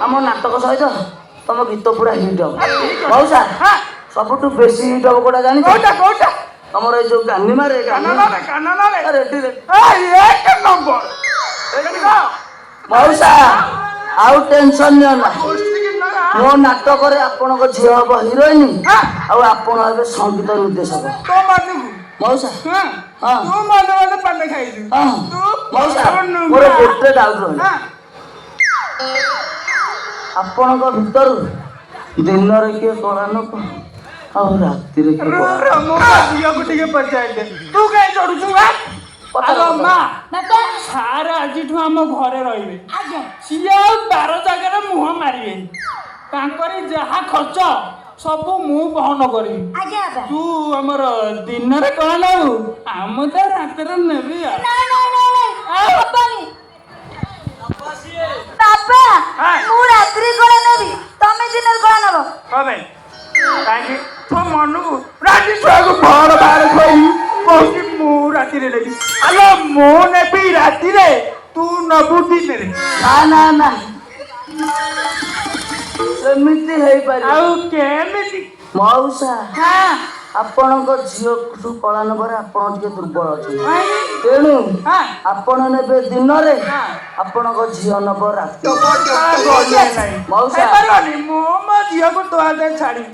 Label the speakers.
Speaker 1: ଆମ ନାଟକ ସହିତ ତମ ଗୀତ ପୁରା ହିଟ୍ ହବ। ମଉସା ସବୁଠୁ ବେଶୀ ହିଟ୍ ହବ କୋଉଟା ଜାଣିଛ?
Speaker 2: କୋଉଟା?
Speaker 1: ତମର ଏଇ ଯୋଉ ଗାନିମାରେ ରେଡିରେ ମଉସା ଆଉ ଟେନସନ ନିଅ ନା। ମୋ ନାଟକରେ ଆପଣଙ୍କ ଝିଅ ହବ ହିରୋଇନ ଆଉ ଆପଣ ହେବେ ସଙ୍ଗୀତ ନିର୍ଦ୍ଦେଶକ। ମଉସା ମଉସା ମୋର ଗୋଟେ ଡାଉଟ ରହିଲା। ଆପଣଙ୍କ ଭିତରୁ ଦିନରେ କିଏ କଳା ଲୋକ ଆଉ ରାତିରେ କିଏ
Speaker 2: ଝିଅକୁ ଟିକେ ପଚାରିଦେ। ତୁ କାହିଁ ଚଢୁଛୁ? ସାର୍ ଆଜିଠୁ ଆମ ଘରେ ରହିବେ। ସିଏ ଆଉ 12 ଜାଗାରେ ମୁହଁ ମାରିବେନି। ତାଙ୍କରି ଯାହା ଖର୍ଚ୍ଚ ସବୁ ମୁଁ ବହନ କରିବି। ତୁ ଆମର ଦିନରେ କଣ ନେବୁ? ଆମ ତ ରାତିରେ ନେବି।
Speaker 3: ବାପା ମୁଁ ରାତ୍ରି କଣ ନେବି, ତମେ ଦିନରେ କଣ ନବ?
Speaker 2: କାହିଁକି ତୋ ମନକୁ ରାତି ଛୁଆକୁ ଭର ବାହାର ଖୋଇବି କହୁଛି ମୁଁ ରାତିରେ ନେବି। ଆଲୋ ମୁଁ ନେବି ରାତିରେ, ତୁ ନବୁ ଦିନରେ।
Speaker 1: ନା ସେମିତି ହେଇପାରିବ।
Speaker 2: ଆଉ କେମିତି?
Speaker 1: ମଉସା ଆପଣଙ୍କ ଝିଅଠୁ କଳା ନବରେ ଆପଣ ଟିକେ ଦୁର୍ବଳ ଅଛନ୍ତି, ତେଣୁ ଆପଣ ନେବେ ଦିନରେ, ଆପଣଙ୍କ ଝିଅ ନବ ରାତି।
Speaker 2: ମୁଁ ମୋ ଝିଅକୁ ତୋ ହାତରେ ଛାଡ଼ିବି।